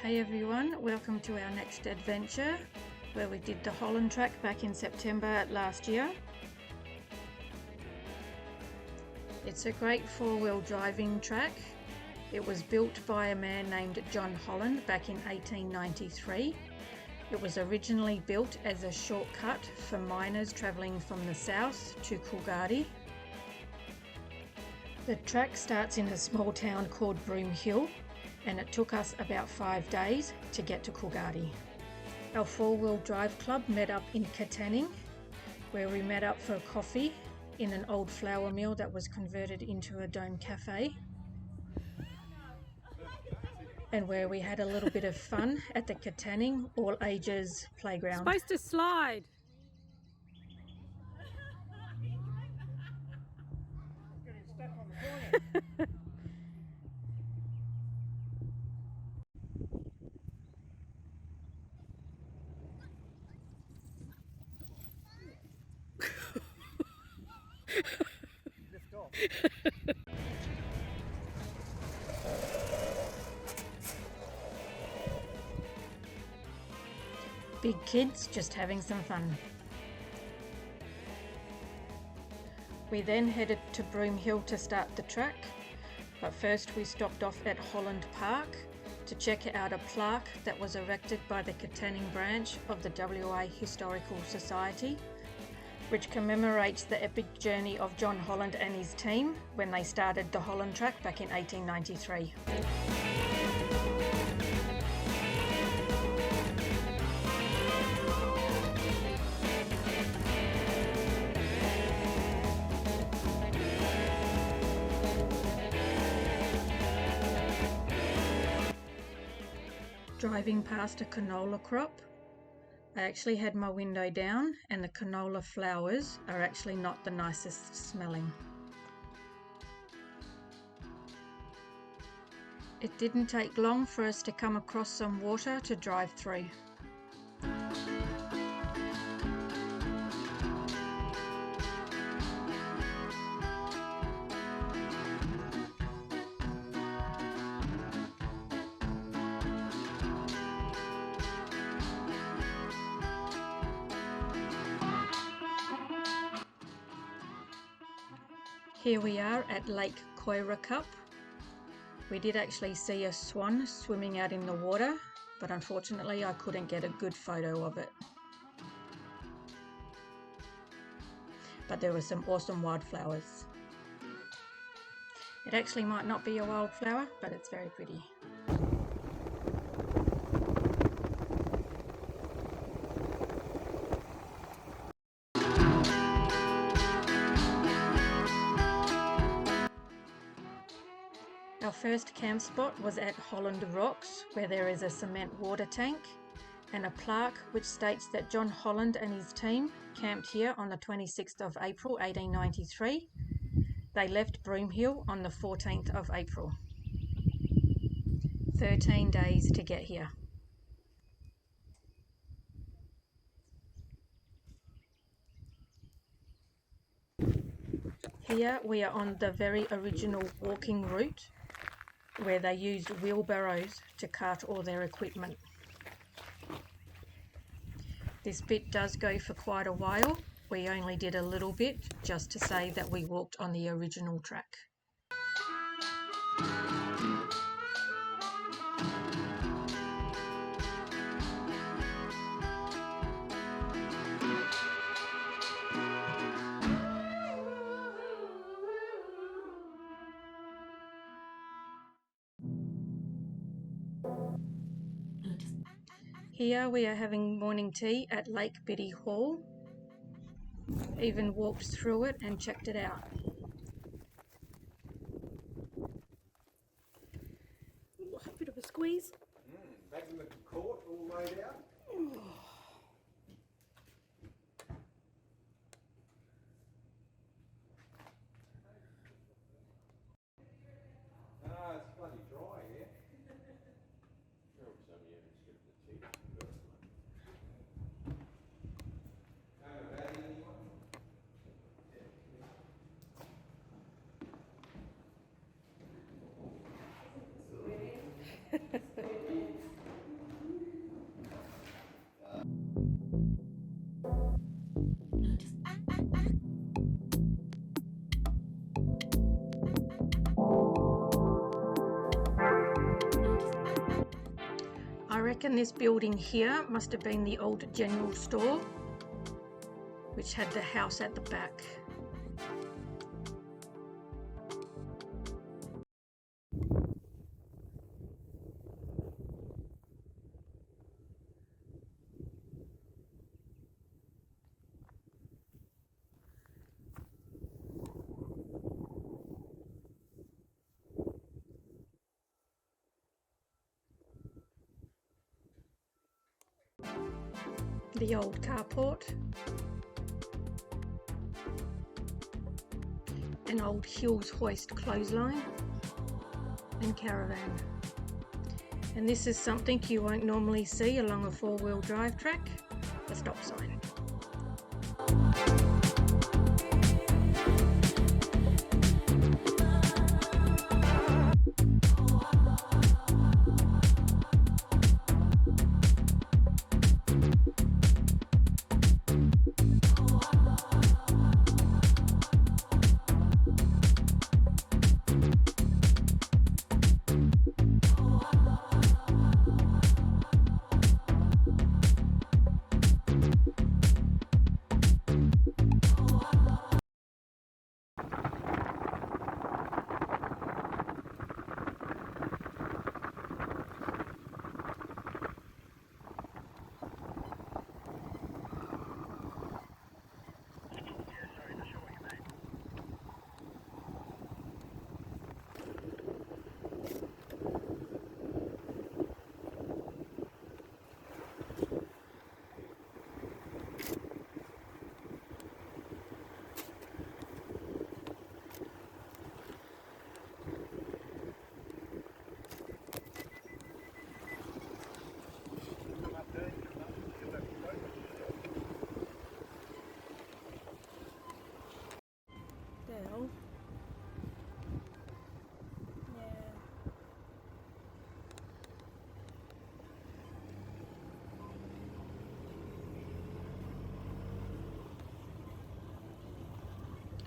Hey everyone, welcome to our next adventure where we did the Holland track back in September last year. It's a great four-wheel driving track. It was built by a man named John Holland back in 1893. It was originally built as a shortcut for miners travelling from the south to Coolgardie. The track starts in a small town called Broome Hill, and it took us about 5 days to get to Coolgardie. Our four-wheel drive club met up in Katanning, where we met up for coffee in an old flour mill that was converted into a dome cafe, and where we had a little bit of fun at the Katanning all ages playground. Supposed to slide. Getting stuck on the corner. Lift off. Big kids just having some fun. We then headed to Broome Hill to start the track, but first we stopped off at Holland Park to check out a plaque that was erected by the Katanning branch of the WA Historical Society, which commemorates the epic journey of John Holland and his team when they started the Holland track back in 1893. Driving past a canola crop, I actually had my window down, and the canola flowers are actually not the nicest smelling. It didn't take long for us to come across some water to drive through. Here we are at Lake Sheoak. We did actually see a swan swimming out in the water, but unfortunately I couldn't get a good photo of it. But there were some awesome wildflowers. It actually might not be a wildflower, but it's very pretty. Our first camp spot was at Holland Rocks, where there is a cement water tank and a plaque which states that John Holland and his team camped here on the 26th of April 1893. They left Broome Hill on the 14th of April. 13 days to get here. Here we are on the very original walking route, where they used wheelbarrows to cart all their equipment. This bit does go for quite a while. We only did a little bit just to say that we walked on the original track. Here we are having morning tea at Lake Biddy Hall. Even walked through it and checked it out. A bit of a squeeze. Back in the court, all laid out. Ah, it's bloody dry here. reckon this building here must have been the old general store, which had the house at the back. The old carport, an old Hills hoist clothesline and caravan. And this is something you won't normally see along a four-wheel drive track, a stop sign.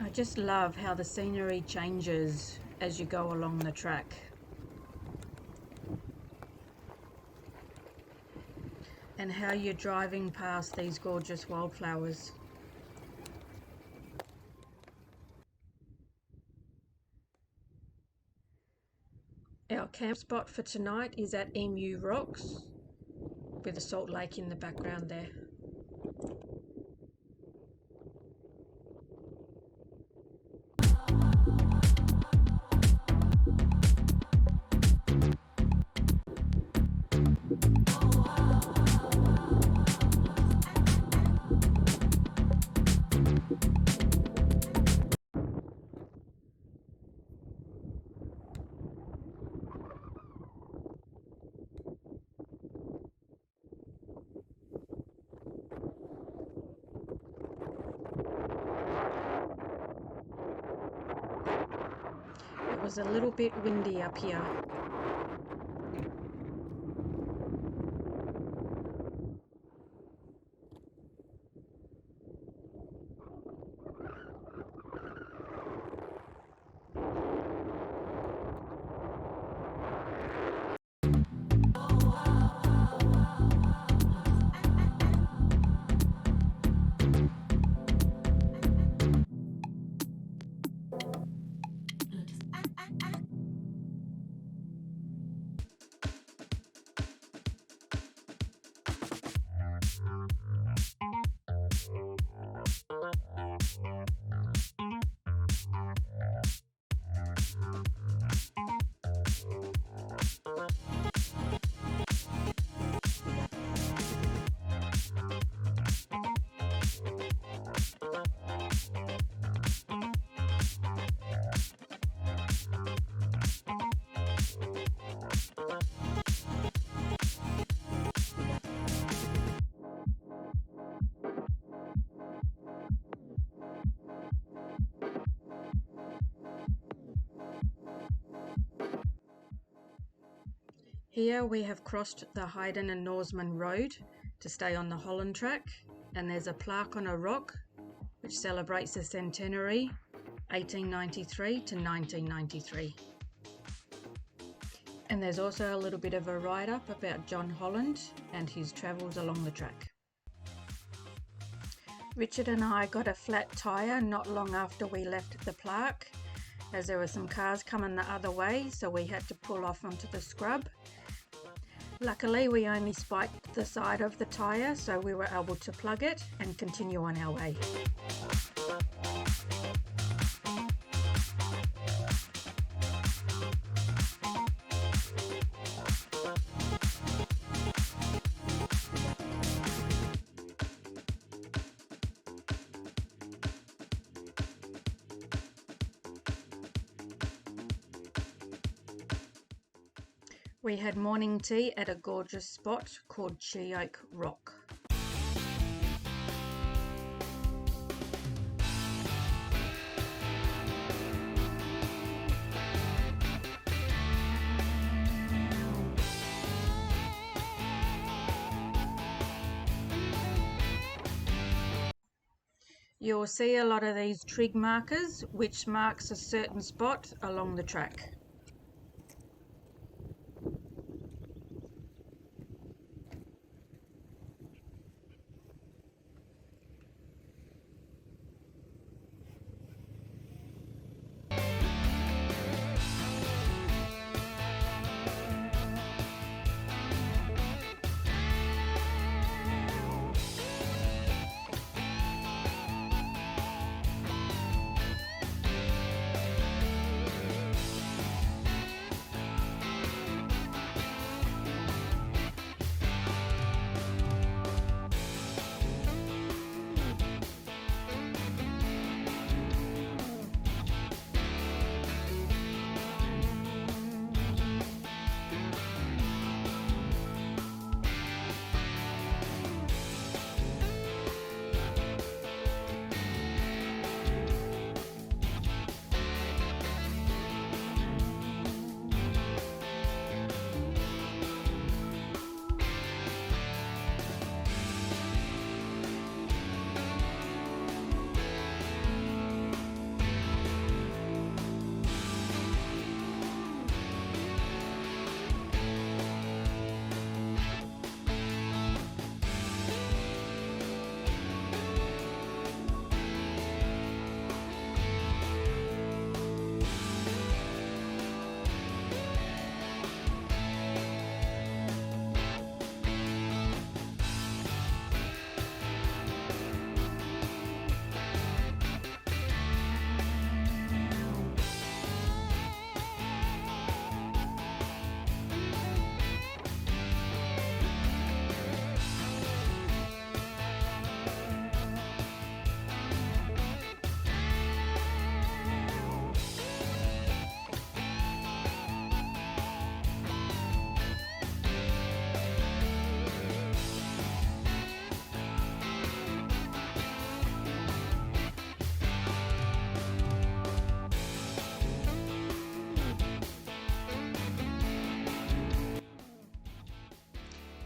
I just love how the scenery changes as you go along the track. And how you're driving past these gorgeous wildflowers. Our camp spot for tonight is at Emu Rocks, with a salt lake in the background there. It was a little bit windy up here. Here we have crossed the Hayden and Norseman Road to stay on the Holland track, and there's a plaque on a rock which celebrates the centenary 1893 to 1993. And there's also a little bit of a write-up about John Holland and his travels along the track. Richard and I got a flat tyre not long after we left the plaque, as there were some cars coming the other way, so we had to pull off onto the scrub. Luckily we only spiked the side of the tyre, so we were able to plug it and continue on our way. We had morning tea at a gorgeous spot called Sheoak Rock. You'll see a lot of these trig markers, which marks a certain spot along the track.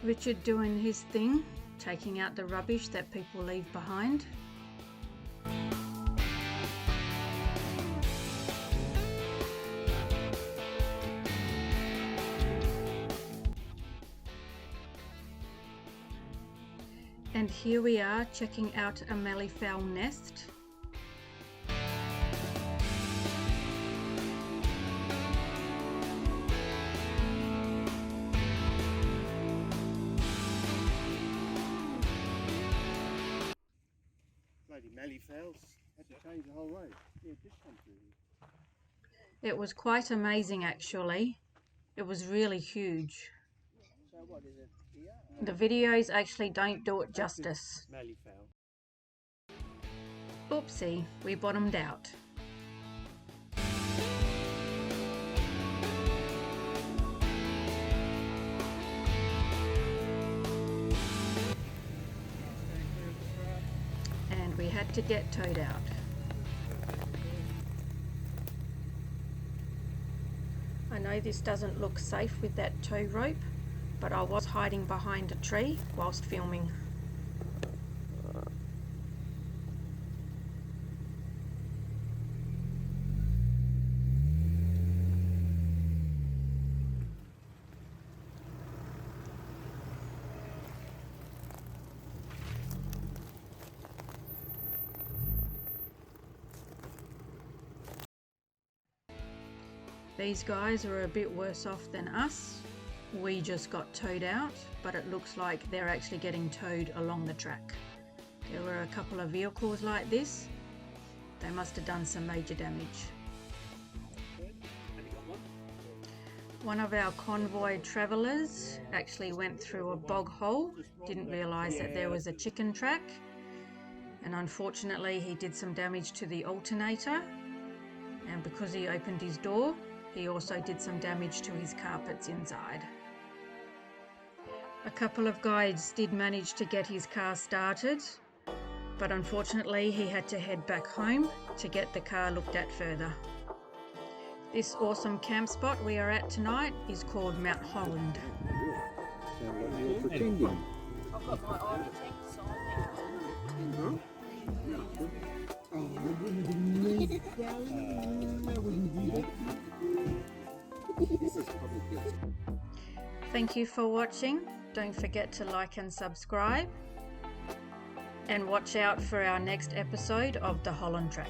Richard doing his thing, taking out the rubbish that people leave behind. And here we are checking out a malleefowl nest. Bloody malleefowl, had to change the whole road. Yeah, just come through. It was quite amazing actually. It was really huge. So what is it here? The videos actually don't do it justice. Malleefowl. Oopsie, we bottomed out. And we had to get towed out. I know this doesn't look safe with that tow rope, but I was hiding behind a tree whilst filming. These guys are a bit worse off than us. We just got towed out, but it looks like they're actually getting towed along the track. There were a couple of vehicles like this. They must have done some major damage. One of our convoy travellers actually went through a bog hole, didn't realise that there was a chicken track, and unfortunately he did some damage to the alternator, and because he opened his door, he also did some damage to his carpets inside. A couple of guys did manage to get his car started, but unfortunately he had to head back home to get the car looked at further. This awesome camp spot we are at tonight is called Mount Holland. Sound like you're pretending. I've got my architect sign. Thank you for watching. Don't forget to like and subscribe. And watch out for our next episode of the Holland Track.